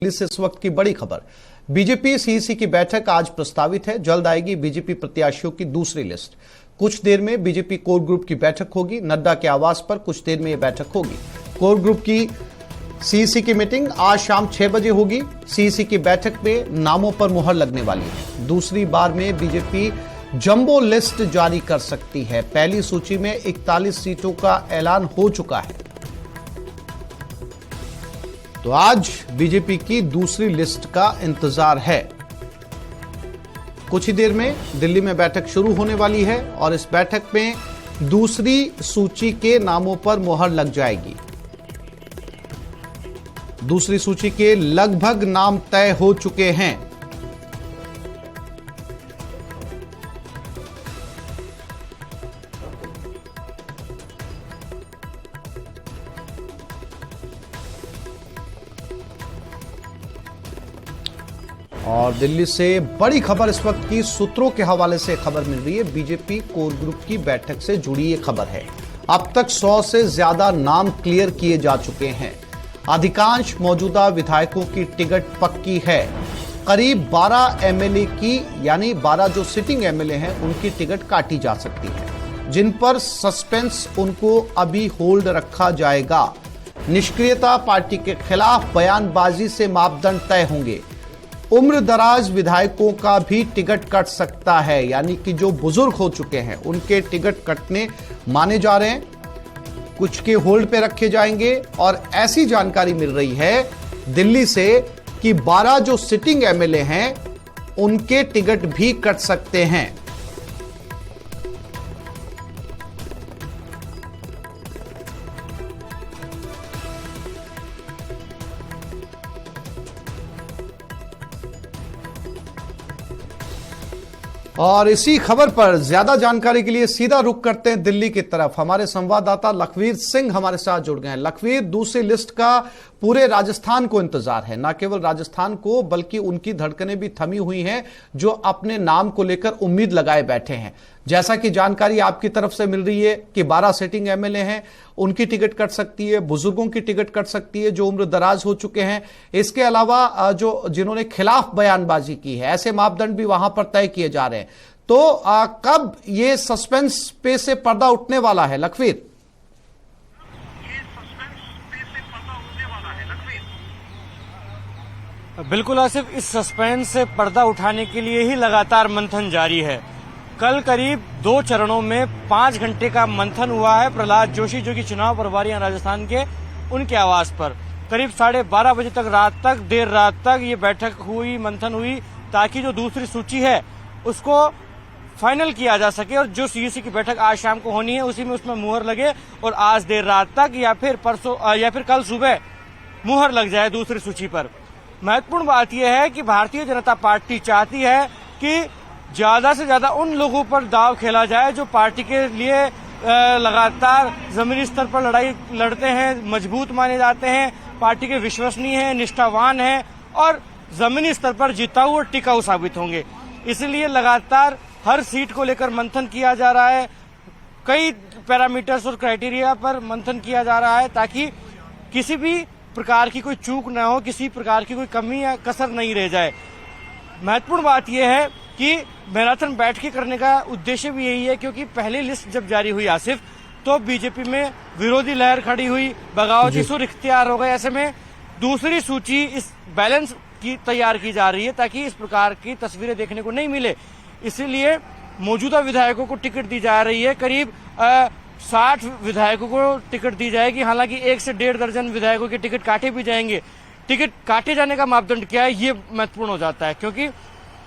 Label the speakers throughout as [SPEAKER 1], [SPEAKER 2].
[SPEAKER 1] से इस वक्त की बड़ी खबर। बीजेपी सीईसी की बैठक आज प्रस्तावित है। जल्द आएगी बीजेपी प्रत्याशियों की दूसरी लिस्ट। कुछ देर में बीजेपी कोर ग्रुप की बैठक होगी। नड्डा के आवास पर कुछ देर में यह बैठक होगी। कोर ग्रुप की सीईसी की मीटिंग आज शाम 6 बजे होगी। सीईसी की बैठक में नामों पर मुहर लगने वाली है। दूसरी बार में बीजेपी जंबो लिस्ट जारी कर सकती है। पहली सूची में 41 सीटों का ऐलान हो चुका है। तो आज बीजेपी की दूसरी लिस्ट का इंतजार है। कुछ ही देर में दिल्ली में बैठक शुरू होने वाली है और इस बैठक में दूसरी सूची के नामों पर मुहर लग जाएगी। दूसरी सूची के लगभग नाम तय हो चुके हैं। और दिल्ली से बड़ी खबर इस वक्त की सूत्रों के हवाले से खबर मिल रही है। बीजेपी कोर ग्रुप की बैठक से जुड़ी ये खबर है। अब तक 100 से ज्यादा नाम क्लियर किए जा चुके हैं। अधिकांश मौजूदा विधायकों की टिकट पक्की है। करीब 12 एमएलए की यानी 12 जो सिटिंग एमएलए हैं उनकी टिकट काटी जा सकती है, जिन पर सस्पेंस उनको अभी होल्ड रखा जाएगा। निष्क्रियता पार्टी के खिलाफ बयानबाजी से मापदंड तय होंगे। उम्र दराज विधायकों का भी टिकट कट सकता है, यानी कि जो बुजुर्ग हो चुके हैं उनके टिकट कटने माने जा रहे हैं। कुछ के होल्ड पे रखे जाएंगे और ऐसी जानकारी मिल रही है दिल्ली से कि 12 जो सिटिंग एमएलए हैं उनके टिकट भी कट सकते हैं। और इसी खबर पर ज्यादा जानकारी के लिए सीधा रुख करते हैं दिल्ली की तरफ। हमारे संवाददाता लखवीर सिंह हमारे साथ जुड़ गए हैं। लखवीर, दूसरी लिस्ट का पूरे राजस्थान को इंतजार है। न केवल राजस्थान को बल्कि उनकी धड़कनें भी थमी हुई हैं जो अपने नाम को लेकर उम्मीद लगाए बैठे हैं। जैसा कि जानकारी आपकी तरफ से मिल रही है कि 12 सिटिंग एमएलए हैं, उनकी टिकट कट सकती है, बुजुर्गों की टिकट कट सकती है जो उम्र दराज हो चुके हैं। इसके अलावा जो जिन्होंने खिलाफ बयानबाजी की है, ऐसे मापदंड भी वहां पर तय किए जा रहे हैं। तो कब ये सस्पेंस पे से पर्दा उठने वाला है लखवीर?
[SPEAKER 2] बिल्कुल आसिफ, इस सस्पेंस से पर्दा उठाने के लिए ही लगातार मंथन जारी है। कल करीब 2 चरणों में 5 घंटे का मंथन हुआ है। प्रहलाद जोशी जो कि चुनाव प्रभारी हैं राजस्थान के, उनके आवास पर करीब 12:30 बजे तक देर रात तक ये बैठक हुई, मंथन हुई, ताकि जो दूसरी सूची है उसको फाइनल किया जा सके और जो सीईसी की बैठक आज शाम को होनी है उसी में उसमें मुहर लगे और आज देर रात तक या फिर परसों या फिर कल सुबह मुहर लग जाए दूसरी सूची पर। महत्वपूर्ण बात यह है कि भारतीय जनता पार्टी चाहती है कि ज्यादा से ज्यादा उन लोगों पर दांव खेला जाए जो पार्टी के लिए लगातार जमीनी स्तर पर लड़ाई लड़ते हैं, मजबूत माने जाते हैं, पार्टी के विश्वसनीय हैं, निष्ठावान हैं और जमीनी स्तर पर जिताऊ और टिकाऊ साबित होंगे। इसलिए लगातार हर सीट को लेकर मंथन किया जा रहा है। कई पैरामीटर्स और क्राइटेरिया पर मंथन किया जा रहा है ताकि किसी भी प्रकार की कोई चूक न हो, किसी प्रकार की कोई कमी या कसर नहीं रह जाए। महत्वपूर्ण बात यह है कि मैराथन बैठकें करने का उद्देश्य भी यही है, क्योंकि पहली लिस्ट जब जारी हुई आसिफ, तो बीजेपी में विरोधी लहर खड़ी हुई, बगावती सुर इख्तियार हो गए। ऐसे में दूसरी सूची इस बैलेंस की तैयार की जा रही है ताकि इस प्रकार की तस्वीरें देखने को नहीं मिले। इसीलिए मौजूदा विधायकों को टिकट दी जा रही है। करीब 60 विधायकों को टिकट दी जाएगी। हालांकि 1 से 1.5 दर्जन विधायकों के टिकट काटे भी जाएंगे। टिकट काटे जाने का मापदंड क्या है, ये महत्वपूर्ण हो जाता है, क्योंकि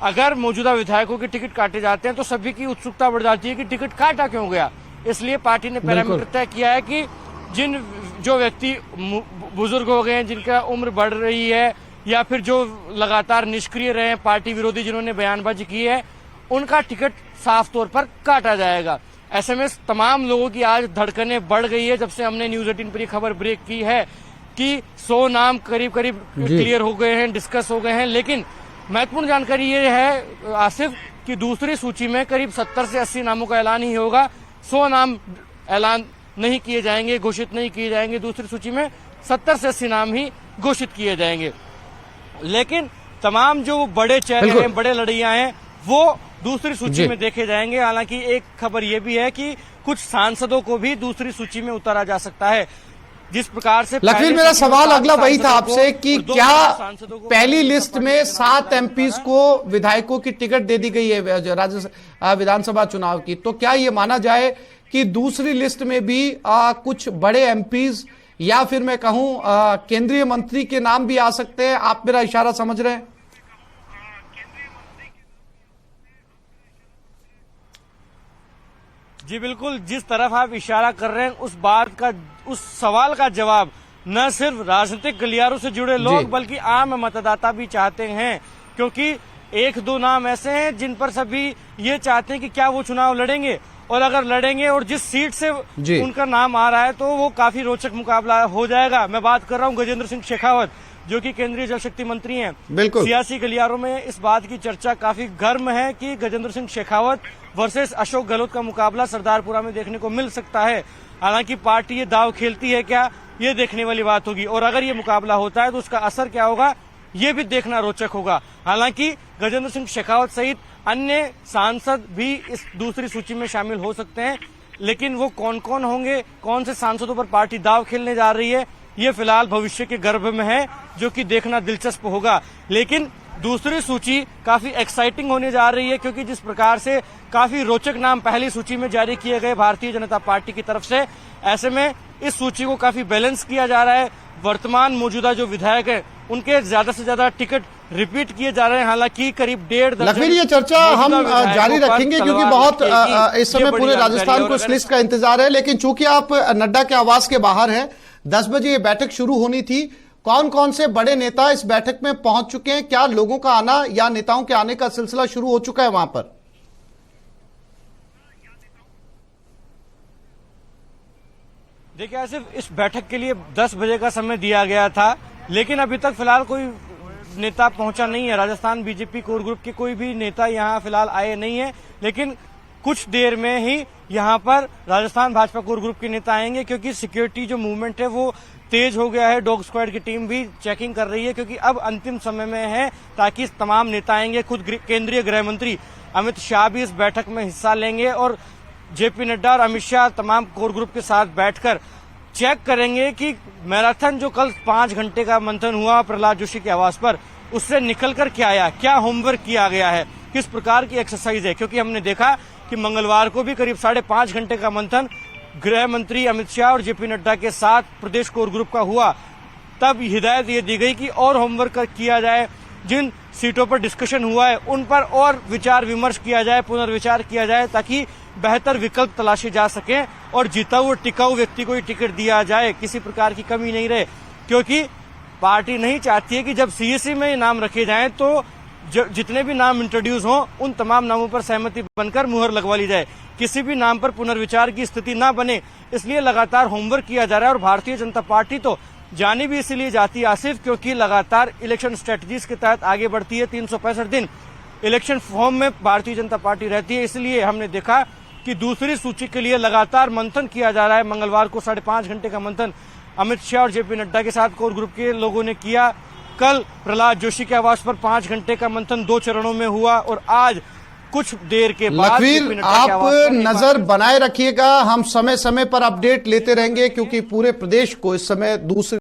[SPEAKER 2] अगर मौजूदा विधायकों के टिकट काटे जाते हैं तो सभी की उत्सुकता बढ़ जाती है कि टिकट काटा क्यों गया। इसलिए पार्टी ने पैरामीटर तय किया है कि जो व्यक्ति बुजुर्ग हो गए हैं, जिनका उम्र बढ़ रही है या फिर जो लगातार निष्क्रिय रहे हैं, पार्टी विरोधी जिन्होंने बयानबाजी की है, उनका टिकट साफ तौर पर काटा जाएगा। ऐसे में तमाम लोगों की आज धड़कनें बढ़ गई है जब से हमने न्यूज 18 पर ये खबर ब्रेक की है कि 100 नाम करीब क्लियर हो गए हैं, डिस्कस हो गए हैं। लेकिन महत्वपूर्ण जानकारी ये है आसिफ कि दूसरी सूची में करीब 70 से 80 नामों का ऐलान ही होगा। 100 नाम ऐलान नहीं किए जाएंगे, घोषित नहीं किए जाएंगे। दूसरी सूची में 70 से 80 नाम ही घोषित किए जाएंगे। लेकिन तमाम जो बड़े चेहरे
[SPEAKER 1] बिल्कुल।
[SPEAKER 2] हैं, बड़े लड़ैया हैं, वो दूसरी सूची
[SPEAKER 1] जी।
[SPEAKER 2] में देखे जाएंगे। हालांकि एक खबर यह भी है कि कुछ सांसदों को भी दूसरी सूची में उतारा जा सकता है। जिस प्रकार से
[SPEAKER 1] लखवीर,
[SPEAKER 2] पहले
[SPEAKER 1] मेरा
[SPEAKER 2] सूची में
[SPEAKER 1] सवाल
[SPEAKER 2] 7
[SPEAKER 1] अगला वही था
[SPEAKER 2] सांसदों
[SPEAKER 1] आपसे
[SPEAKER 2] को
[SPEAKER 1] कि
[SPEAKER 2] और 2
[SPEAKER 1] क्या
[SPEAKER 2] सांसदों को
[SPEAKER 1] पहली
[SPEAKER 2] भारतीय
[SPEAKER 1] लिस्ट
[SPEAKER 2] जनता
[SPEAKER 1] में
[SPEAKER 2] पार्टी
[SPEAKER 1] 7
[SPEAKER 2] के
[SPEAKER 1] एमपीज को विधायकों की टिकट दे दी गई है राज्य विधानसभा चुनाव की, तो क्या ये माना जाए कि दूसरी लिस्ट में भी कुछ बड़े एमपीज या फिर मैं कहूं केंद्रीय मंत्री के नाम भी आ सकते हैं? आप मेरा इशारा समझ रहे हैं?
[SPEAKER 2] जी बिल्कुल, जिस तरफ आप इशारा कर रहे हैं उस बात का, उस सवाल का जवाब न सिर्फ राजनीतिक गलियारों से जुड़े लोग बल्कि आम मतदाता भी चाहते हैं, क्योंकि 1-2 नाम ऐसे हैं जिन पर सभी ये चाहते हैं कि क्या वो चुनाव लड़ेंगे, और अगर लड़ेंगे और जिस सीट से उनका नाम आ रहा है तो वो काफी रोचक मुकाबला हो जाएगा। मैं बात कर रहा हूं गजेंद्र सिंह शेखावत, जो कि केंद्रीय जल शक्ति मंत्री हैं। सियासी गलियारों में इस बात की चर्चा काफी गर्म है कि गजेंद्र सिंह शेखावत वर्सेस अशोक गहलोत का मुकाबला सरदारपुरा में देखने को मिल सकता है। हालांकि पार्टी ये दाव खेलती है क्या, ये देखने वाली बात होगी, और अगर ये मुकाबला होता है तो उसका असर क्या होगा, ये भी देखना रोचक होगा। हालांकि गजेंद्र सिंह शेखावत सहित अन्य सांसद भी इस दूसरी सूची में शामिल हो सकते हैं, लेकिन वो कौन कौन होंगे, कौन से सांसदों पर पार्टी दाव खेलने जा रही है, ये फिलहाल भविष्य के गर्भ में है, जो कि देखना दिलचस्प होगा। लेकिन दूसरी सूची काफी एक्साइटिंग होने जा रही है, क्योंकि जिस प्रकार से काफी रोचक नाम पहली सूची में जारी किए गए भारतीय जनता पार्टी की तरफ से, ऐसे में इस सूची को काफी बैलेंस किया जा रहा है। वर्तमान मौजूदा जो विधायक है उनके ज्यादा से ज्यादा टिकट रिपीट किए जा रहे हैं। हालांकि करीब 1.5 दर्जन।
[SPEAKER 1] लखवीर, ये चर्चा हम जारी रखेंगे क्योंकि बहुत इस समय पूरे राजस्थान को इस लिस्ट का इंतजार है। लेकिन चूंकि आप नड्डा के आवास के बाहर हैं, 10 बजे ये बैठक शुरू होनी थी, कौन कौन से बड़े नेता इस बैठक में पहुंच चुके हैं? क्या लोगों का आना या नेताओं के आने का सिलसिला शुरू हो चुका है वहां पर?
[SPEAKER 2] देखिए, ऐसे इस बैठक के लिए 10 बजे का समय दिया गया था, लेकिन अभी तक फिलहाल कोई नेता पहुंचा नहीं है। राजस्थान बीजेपी कोर ग्रुप के कोई भी नेता यहां फिलहाल आए नहीं है, लेकिन कुछ देर में ही यहां पर राजस्थान भाजपा कोर ग्रुप के नेता आएंगे, क्योंकि सिक्योरिटी जो मूवमेंट है वो तेज हो गया है। डॉग स्क्वाड की टीम भी चेकिंग कर रही है, क्योंकि अब अंतिम समय में है, ताकि तमाम नेता आएंगे। खुद केंद्रीय गृह मंत्री अमित शाह भी इस बैठक में हिस्सा लेंगे, और जेपी नड्डा और अमित शाह तमाम कोर ग्रुप के साथ बैठकर चेक करेंगे कि मैराथन जो कल 5 घंटे का मंथन हुआ प्रहलाद जोशी के आवास पर, उससे निकलकर क्या आया, क्या होमवर्क किया गया है, किस प्रकार की एक्सरसाइज है। क्योंकि हमने देखा कि मंगलवार को भी करीब 5.5 घंटे का मंथन गृह मंत्री अमित शाह और जेपी नड्डा के साथ प्रदेश कोर ग्रुप का हुआ। तब हिदायत ये दी गई कि और होमवर्क किया जाए, जिन सीटों पर डिस्कशन हुआ है उन पर और विचार विमर्श किया जाए, पुनर्विचार किया जाए, ताकि बेहतर विकल्प तलाशे जा सके और जीता हुआ टिकाऊ व्यक्ति को ही टिकट दिया जाए, किसी प्रकार की कमी नहीं रहे। क्योंकि पार्टी नहीं चाहती है कि जब सीएसी में नाम रखे जाएं तो जितने भी नाम इंट्रोड्यूस हों उन तमाम नामों पर सहमति बनकर मुहर लगवा ली जाए, किसी भी नाम पर पुनर्विचार की स्थिति ना बने। इसलिए लगातार होमवर्क किया जा रहा है, और भारतीय जनता पार्टी तो जानी भी इसीलिए जाती है आसिफ, क्योंकि लगातार इलेक्शन स्ट्रेटजीज के तहत आगे बढ़ती है। 365 दिन इलेक्शन फॉर्म में भारतीय जनता पार्टी रहती है। इसलिए हमने देखा कि दूसरी सूची के लिए लगातार मंथन किया जा रहा है। मंगलवार को 5.5 घंटे का मंथन अमित शाह और जेपी नड्डा के साथ कोर ग्रुप के लोगों ने किया। कल प्रहलाद जोशी के आवास पर 5 घंटे का मंथन 2 चरणों में हुआ, और आज कुछ देर के बाद
[SPEAKER 1] लखवीर, आप नजर बनाए रखिएगा, हम समय समय पर अपडेट लेते रहेंगे, क्योंकि पूरे प्रदेश को इस समय दूसरी